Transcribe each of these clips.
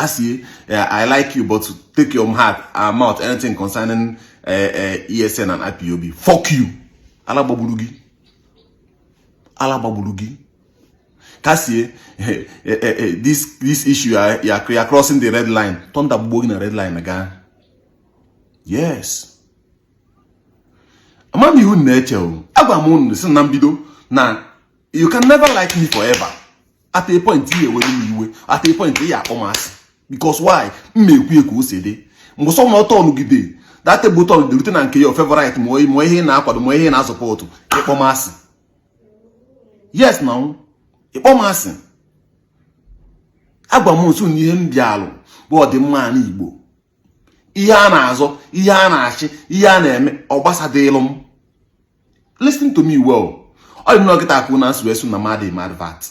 Kasi, I like you, but take your mouth, anything concerning ESN and IPOB. Fuck you. Ala babulugi. Kasi, this issue, you are crossing the red line. Turn that book in a red line again. Yes. Amami who nature. Abamun, sin nambido. Now, you can never like me forever. At a point here, at a point here, because why? Me ku say de. Mboso no turn gide. That button the lieutenant ke your favorite mo ihe na akwado mo ihe na support. Ikpomasi. Yes now. Ikpomasi. Agbamu so ni ihe mbialu. Bo de man Igbo. Ihe a na-azọ, ihe a na-achị, ihe a na-eme ogbasadilum. Listen to me well. I don't know get akwu na nsuesu na mad vat.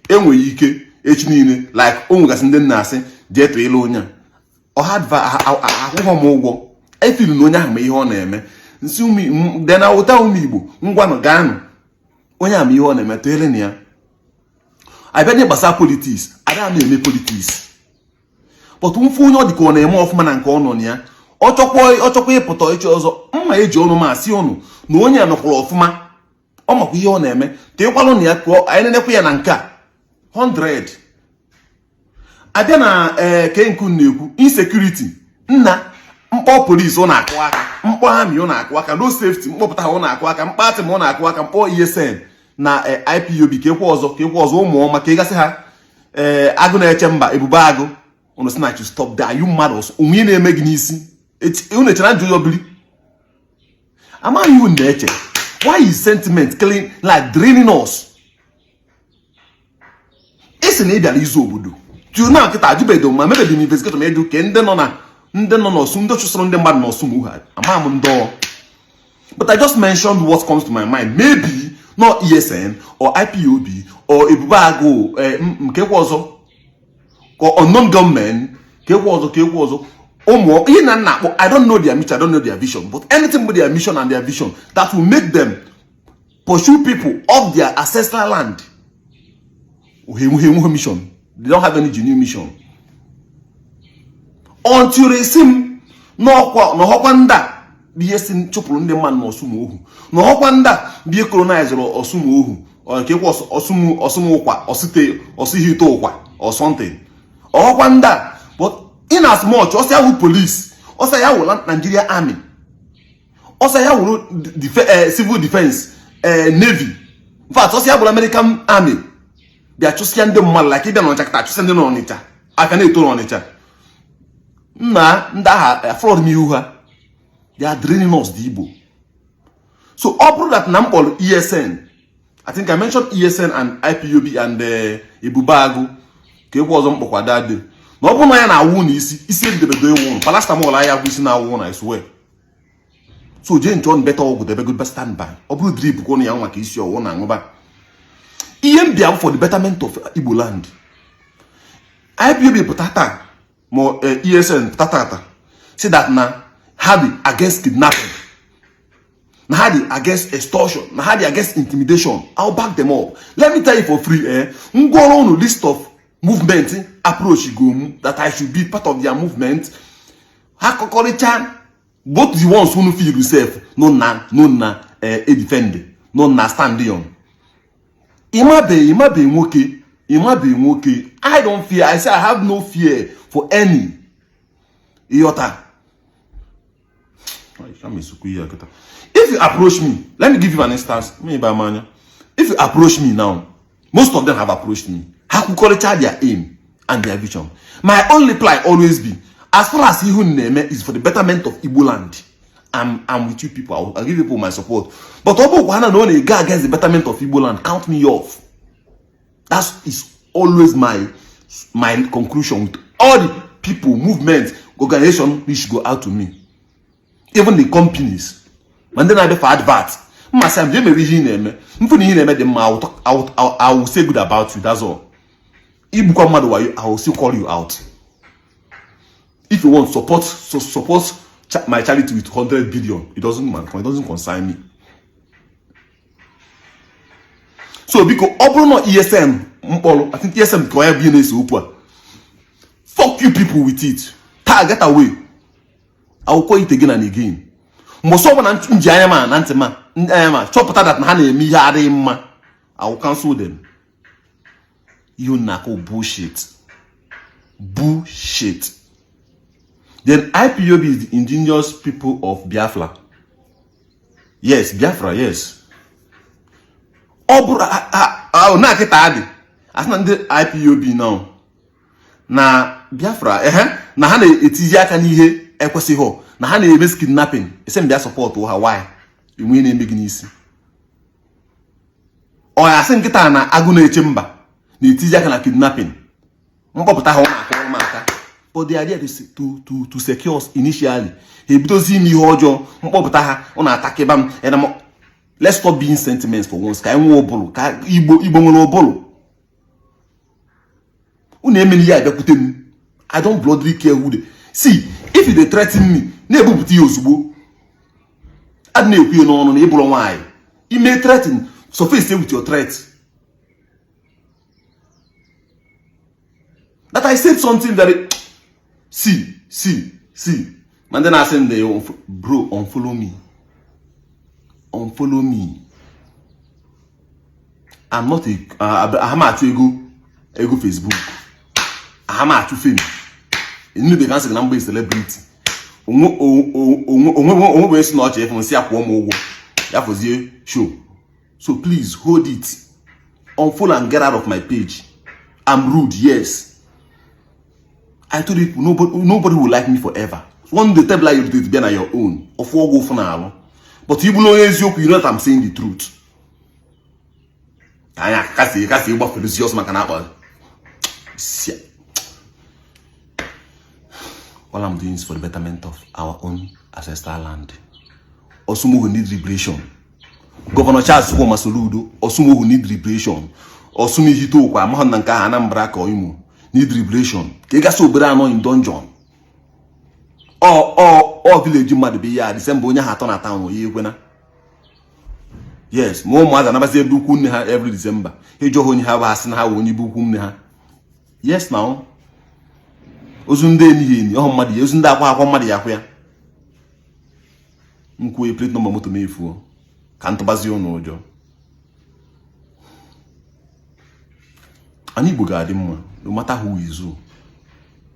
Enwe ike echi niile like onwe gasị ndị nna asị jee tụ ilu onye ọ ahụhọ m ụgwọ efili na onye ahụ ma ihe ọ na-eme nsi dị na ụta ụmụ Igbo ngwanụ gaanụ onye ahụ ma ihe ọ na-eme tụele na ya abịa nye gbasara politiks ada na-eme politiks but mfu onye ọ dị ka ọ na-eme ọfụma na nke ọ nọ na ya ọ chọkwa ịpụta echi ọzọ mma eji ọnụ ma asị ọnụ na onye a nọkwara ọfụma ọ makwa ihe ọ na-eme ka ịkwalụ na ya ka anyị nenekwa ya na nke a 100. Abia na kenku na-ekwu insecurity nna mkpọ police ọ na-akụ aka mkpọ army ọ na-akụ aka no safety mkpọpụta ọ na-akụ aka mkpatị ọ na-akụ aka mkpọ ESN na IPOB kekwa ọzọ ụmụ ọma ka ịgasị ha agụ na-eche mba ebube agụ unu si na you stop there you mad also onwe na-eme gị n'isi unu echena njọ obiri amaghị iwu na-eche why is sentiment killing like draining us. Isi na ịbịara izu obodo juu na nkịta ajụbedo ma mebedi m investigator ma edu ke ndị nọ n'ọsụ ndị chụsịrị ndị mmadụ n'ọsụ m uha ama m ndọ. But I just mentioned what comes to my mind. Maybe not ESN or IPOB or ebube agụ nkekwa ọzọ or unknown government kekwa ọzọ ụmụ ihe na nna akpọ I don't know their mission, I don't know their vision, but anything with their mission and their vision that will make them pursue people off their ancestral land. Mission. They don't have any genuine mission. Until they seem no hokwanda be sin chopul ndị man no sumu ohu. No hokwanda be colonizer or sumu ohu or ke was osumu kwa osite osihito kwa or something. Or hokwanda but in as much also ya police, also ya Nigeria army. Also ya civil defense, navy. In fact also ya American army. They are just young them like they don't check that send on it. I can eat on it. Nah, fraud me they are draining us the Igbo. So all that Nampol ESN. I think I mentioned ESN and IPOB and Ibubagu. Ke was on Bokwadade. No one na won is the bedroom. Palastamol I have na won, I swear. So Jane John better go the good stand by. Obu drip go na yanwa issue one and over. EMBM for the betterment of Igbo land. IPOB potata more ESN tatata. Say that now Hadi against kidnapping. Now Hadi against extortion. Now Hadi against intimidation. I'll back them up. Let me tell you for free, go on a list of movement approach that I should be part of their movement. Hakokoricha, both the ones who feel yourself, no a defend, no standing on. Imabe nwoke. I don't fear. I say I have no fear for any. Iota. If you approach me, let me give you an instance. If you approach me now, most of them have approached me. How could call it their aim and their vision? My only reply always be, as far as you name is for the betterment of Igbo land. I'm with you people. I'll give people my support. But Obo Wana no go against the betterment of Igbo land. Count me off. That is always my conclusion with all the people, movements, organizations which go out to me. Even the companies. And then I do for advert. I will say good about you. That's all. If you come I will still call you out. If you want support my charity with 100 billion, it doesn't concern me. So because Obro no ESM, I think ESM can be in this. Fuck you people with it. Get away. I will call it again and again. Most of them chop that I will cancel them. You knuckle bullshit. Bullshit. Then IPOB is the Indigenous People of Biafra. Yes, Biafra, yes. Oh, na kita adi. Asna the IPOB now. Na Biafra, na ha na-etizi aka n'ihe ekwesịghị, na ha na-eme kidnapping, ese mbịa support ha, why? Inwe na-eme gị n'isi. Ọ ya sị nkịta na agụ na-eche mba na-etizi aka na kidnapping. Mkpọpụta ha na-akọrọ m aka. But the idea is to secure us initially. He bidozi ime ihe ọjọọ, mkpọpụta ha ọ na-atakeba m. Let's stop being sentiments for once. Ka enwe obolo, ka Igbo nwere obolo. I don't bloody care who they see. If they threaten me, never put you ozugbo. I don't know why. You may threaten, so face with your threats. That I said something very see. And then I said, bro, unfollow me. Unfollow me. I'm not I'm at ego Facebook. I'm at fame. You know the cancer number is celebrity. Show. So please hold it. Unfollow and get out of my page. I'm rude, yes. I told you nobody will like me forever. One day table you did be on your own. Of what go for now. But you know you know that I'm saying the truth. I can't say what for this yours man can happen. All I'm doing is for the betterment of our own ancestral land. Osumu who need liberation. Governor Charles Kwoma Soludo, Osumu who need liberation. Osumi Hito kwa Mahananka Anambra ko Imo need liberation. Kega so bra no in dungeon. All village mad be ya December onya haton na town oyekwena. Yes, more mother never say buku ne ha every December. He jo ho ni ha ba asen ha woni buku ne ha. Yes now. Ozunde ni oh mmadu ozunde akwa mmadu ya kwa. Nku e plate number moto mefu. Kan to bazi onu ojo. Ani Igbo ga-adị mma, no matter who is who.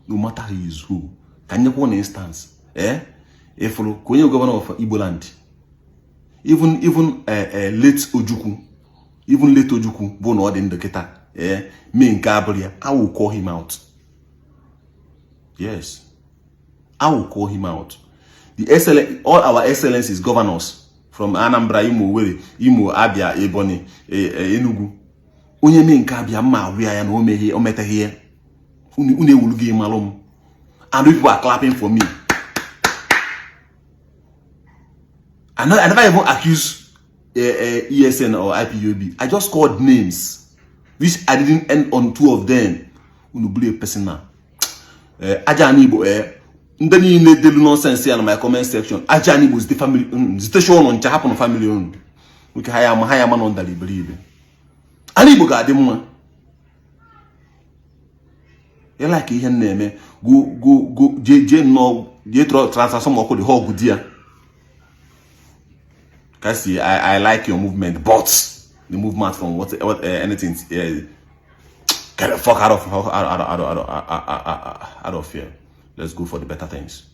No matter who is who. Can you one instance? If you governor of Igbo land, even late Ojukwu, bụ na ọ dị ndeketa, me nke abụrụ, I will call him out. Yes, I will call him out. All our excellencies, governors from Anambra, Imo, Abia, Ebonyi, Enugu. Onye me nke Abia mma awia ya na o meteghe ya. Unu ewulugo malum. And people are clapping for me. I never even accused ESN or IPOB. I just called names, which I didn't end on two of them. Unu believe a person now. Ajani Igbo ndeni ne delu nonsense here in my comment section. Ajani Igbo is the family. Station on happen family owned. We can hire man on that believe. Ani Igbo ga adị mma. You like ihe na-eme go je no je transaction ọkụ the whole good year. Kasi I like your movement, but the movement from what anything get the fuck out of here. Let's go for the better things.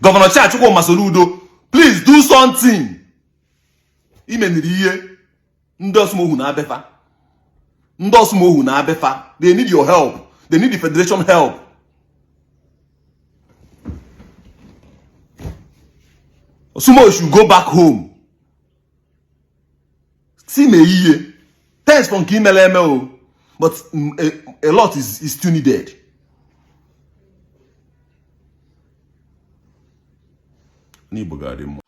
Governor Chachukwu Masoludo, please do something. Imeniri ihe ndị Osumohu na abefa. They need your help. They need the federation help. Osumo should go back home. See me here. Thanks for Kimele, but a lot is still needed. Ni bugade mo.